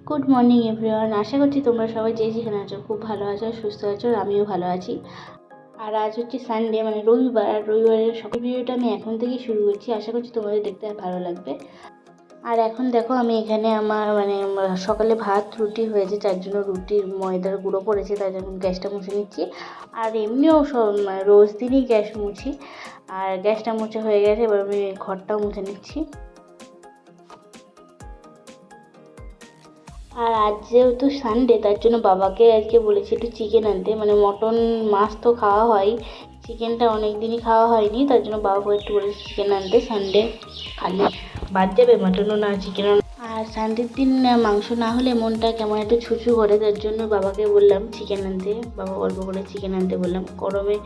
Good morning everyone. আশা করছি তোমরা সবাই যে যেখানে আছো খুব ভালো আছো, সুস্থ আছো, আর আমিও ভালো আছি। আর আজ হচ্ছে সানডে, মানে রবিবার। আর রবিবারের সকাল ভিডিওটা আমি এখন থেকেই শুরু করছি, আশা করছি তোমাদের দেখতে ভালো লাগবে। আর এখন দেখো আমি এখানে আমার সকালে ভাত রুটি হয়েছে, যার জন্য রুটির ময়দার গুঁড়ো পড়েছে, তার জন্য গ্যাসটা মুছে নিচ্ছি। আর এমনিও রোজ দিনই গ্যাস মুছি। আর গ্যাসটা মুছে হয়ে গেছে, এবার আমি ঘরটাও মুছে নিচ্ছি। আর আজ যেহেতু সানডে, তার জন্য বাবাকে আজকে বলেছি একটু চিকেন আনতে। মানে মটন মাছ তো খাওয়া হয়, চিকেনটা অনেক দিনই খাওয়া হয়নি, তার জন্য বাবাকে একটু বলেছি চিকেন আনতে। সানডে খালি বাদ যাবে, মাটনও না চিকেনও না। আর সানডের দিন মাংস না হলে মনটা কেমন একটু ছুঁচু করে, তার জন্য বাবাকে বললাম চিকেন আনতে। বাবা অল্প করে চিকেন আনতে বললাম, গরমে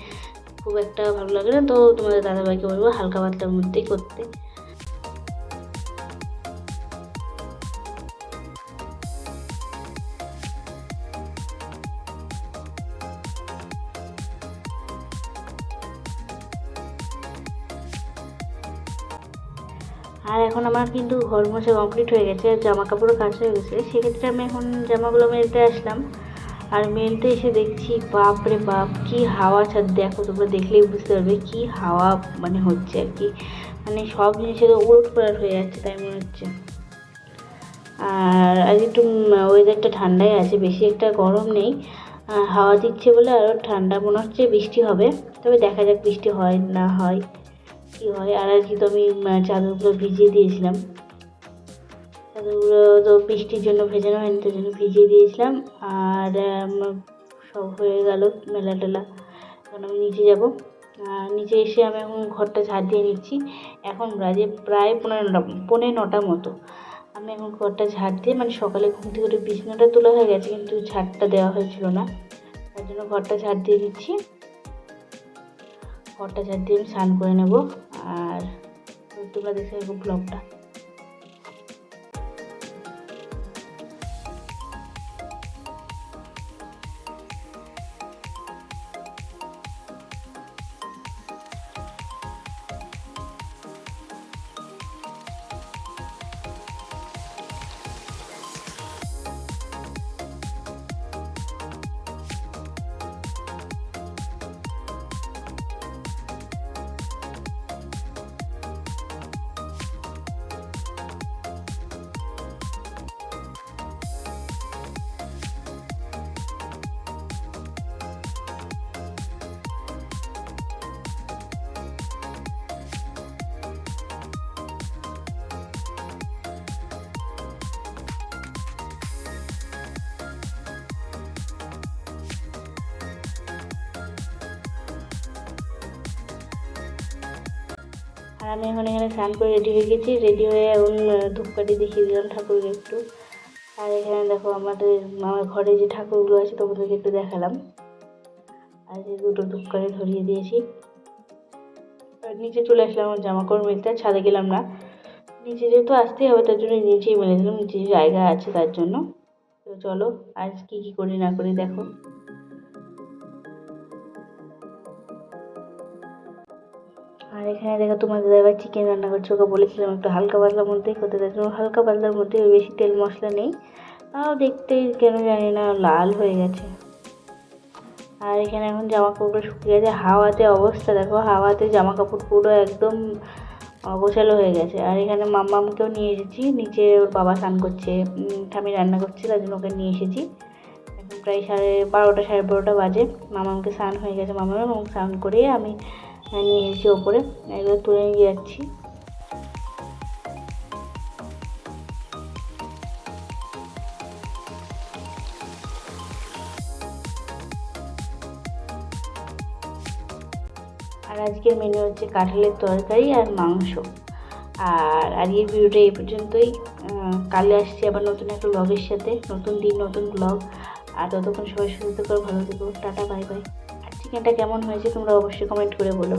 খুব একটা ভালো লাগে না, তো তোমাদের দাদাভাইকে বলবো হালকা পাতলার মধ্যেই করতে। আর এখন আমার কিন্তু ঘর মোছা কমপ্লিট হয়ে গেছে, জামা কাপড়ও কাচা হয়ে গেছে। সেক্ষেত্রে আমি এখন জামাগুলো মেলতে আসলাম। আর মেলতে এসে দেখছি বাপ রে বাপ, কী হাওয়া ছাদ! দেখো, তোমরা দেখলেই বুঝতে পারবে কী হাওয়া মানে হচ্ছে আর কি। মানে সব জিনিসের উলট পালট হয়ে যাচ্ছে, তাই মনে হচ্ছে। আর আজ একটু ওয়েদারটা ঠান্ডাই আছে, বেশি একটা গরম নেই। হাওয়া দিচ্ছে বলে আরও ঠান্ডা মনে হচ্ছে, বৃষ্টি হবে। তবে দেখা যাক বৃষ্টি হয় না হয়, কী হয়। আর আজকে তো আমি চাদরগুলো ভিজিয়ে দিয়েছিলাম। চাদরগুলো তো বৃষ্টির জন্য ভেজানো হয়নি, তার জন্য ভিজিয়ে দিয়েছিলাম। আর সব হয়ে গেল মেলা টেলা। এখন আমি নিচে যাব। আর নিচে এসে আমি এখন ঘরটা ঝাড় দিয়ে নিচ্ছি। এখন বাজে প্রায় 9:30 মতো। আমি এখন ঘরটা ঝাড় দিয়ে, মানে সকালে ঘুম থেকে উঠে বিছানাটা তোলা হয়ে গেছে, কিন্তু ঝাড়টা দেওয়া হয়েছিল না, তার জন্য ঘরটা ঝাড় দিয়ে নিচ্ছি। ঘরটা ঝাড় দিয়ে আমি স্নান করে নেব। আর তোমরা দেখে থাকো ব্লগটা। আর আমি এখন এখানে স্নান করে রেডি হয়ে গেছি। রেডি হয়ে এখন ধূপকাঠি দেখিয়ে দিলাম ঠাকুরকে একটু। আর এখানে দেখো আমার ঘরে যে ঠাকুরগুলো আছে তোমাদেরকে একটু দেখালাম। আর যে দুটো ধূপকাঠি ধরিয়ে দিয়েছি। নিচে চলে আসলাম আমার জামা কাপড় মেলতে, ছাদে গেলাম না। নিচে যেহেতু আসতেই হবে, তার জন্য নিচেই মেলে দিলাম, নিচে জায়গা আছে তার জন্য। তো চলো আজ কী কী করি না করি দেখো। আর এখানে দেখো তোমাদের এবার চিকেন রান্না করছে, ওকে বলেছিলাম একটু হালকা পাতলার মধ্যেই করতে, তার জন্য হালকা পাতলার মধ্যে, বেশি তেল মশলা নেই। তাও দেখতে কেন জানি না লাল হয়ে গেছে। আর এখানে এখন জামা কাপড় শুকিয়ে গেছে, হাওয়াতে অবস্থা দেখো, হাওয়াতে জামা কাপড় পুরো একদম অগোছালো হয়ে গেছে। আর এখানে মাম্মামকেও নিয়ে এসেছি, নিচে ওর বাবা স্নান করছে, ঠামি রান্না করছে, তার জন্য ওকে নিয়ে এসেছি। এখন প্রায় 12:30 12:30 বাজে। মামামকে স্নান হয়ে গেছে, মামাম এবং স্নান করে আমি নিয়ে এসেছি ওপরে, এগুলো তুলে নিয়ে যাচ্ছি। আর আজকের মেনু হচ্ছে কাঁঠালের তরকারি আর মাংস। আর আজকের ভিডিওটা এই পর্যন্তই। কালে আসছি আবার নতুন একটা ব্লগের সাথে, নতুন দিন নতুন ব্লগ। আর ততক্ষণ সবাই সুস্থ করে ভালো থেকো, টাটা বাই বাই। আর চিকেনটা কেমন হয়েছে তোমরা অবশ্যই কমেন্ট করে বলো।